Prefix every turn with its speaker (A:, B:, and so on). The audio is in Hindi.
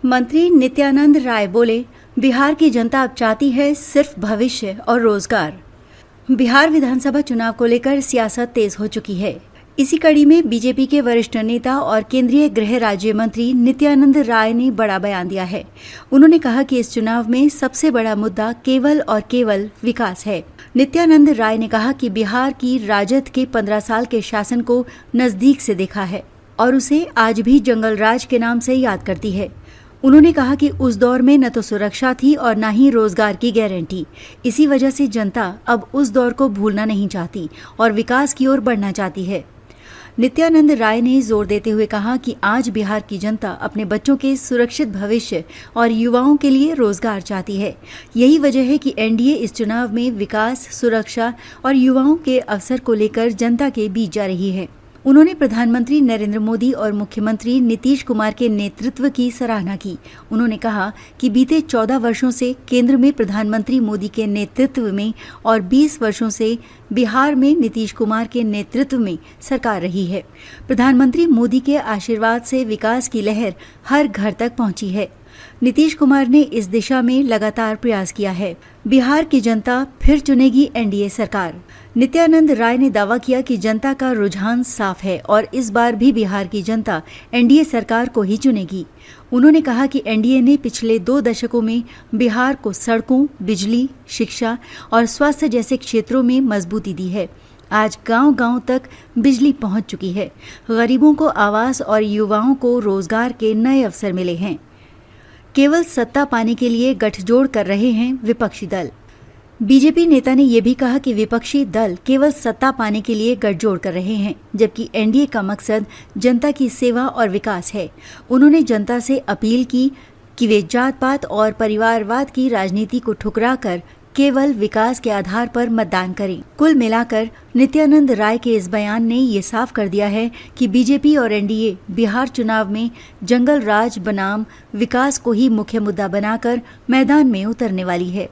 A: मंत्री नित्यानंद राय बोले, बिहार की जनता अब चाहती है सिर्फ भविष्य और रोजगार। बिहार विधानसभा चुनाव को लेकर सियासत तेज हो चुकी है। इसी कड़ी में बीजेपी के वरिष्ठ नेता और केंद्रीय गृह राज्य मंत्री नित्यानंद राय ने बड़ा बयान दिया है। उन्होंने कहा कि इस चुनाव में सबसे बड़ा मुद्दा केवल और केवल विकास है। नित्यानंद राय ने कहा कि बिहार की राजद के 15 साल के शासन को नजदीक से देखा है और उसे आज भी जंगल राज के नाम से याद करती है। उन्होंने कहा कि उस दौर में न तो सुरक्षा थी और न ही रोजगार की गारंटी। इसी वजह से जनता अब उस दौर को भूलना नहीं चाहती और विकास की ओर बढ़ना चाहती है। नित्यानंद राय ने जोर देते हुए कहा कि आज बिहार की जनता अपने बच्चों के सुरक्षित भविष्य और युवाओं के लिए रोजगार चाहती है। यही वजह है कि एनडीए इस चुनाव में विकास, सुरक्षा और युवाओं के अवसर को लेकर जनता के बीच जा रही है। उन्होंने प्रधानमंत्री नरेंद्र मोदी और मुख्यमंत्री नीतीश कुमार के नेतृत्व की सराहना की। उन्होंने कहा कि बीते 14 वर्षों से केंद्र में प्रधानमंत्री मोदी के नेतृत्व में और 20 वर्षों से बिहार में नीतीश कुमार के नेतृत्व में सरकार रही है। प्रधानमंत्री मोदी के आशीर्वाद से विकास की लहर हर घर तक पहुंची है। नीतीश कुमार ने इस दिशा में लगातार प्रयास किया है। बिहार की जनता फिर चुनेगी एनडीए सरकार। नित्यानंद राय ने दावा किया कि जनता का रुझान साफ है और इस बार भी बिहार की जनता एनडीए सरकार को ही चुनेगी। उन्होंने कहा कि एनडीए ने पिछले 2 दशकों में बिहार को सड़कों, बिजली, शिक्षा और स्वास्थ्य जैसे क्षेत्रों में मजबूती दी है। आज गांव-गांव तक बिजली पहुंच चुकी है। गरीबों को आवास और युवाओं को रोजगार के नए अवसर मिले हैं। केवल सत्ता पाने के लिए गठजोड़ कर रहे हैं विपक्षी दल। बीजेपी नेता ने यह भी कहा कि विपक्षी दल केवल सत्ता पाने के लिए गठजोड़ कर रहे हैं, जबकि एनडीए का मकसद जनता की सेवा और विकास है। उन्होंने जनता से अपील की कि वे जात पात और परिवारवाद की राजनीति को ठुकराकर केवल विकास के आधार पर मतदान करें। कुल मिलाकर नित्यानंद राय के इस बयान ने ये साफ कर दिया है कि बीजेपी और एनडीए बिहार चुनाव में जंगल राज बनाम विकास को ही मुख्य मुद्दा बनाकर मैदान में उतरने वाली है।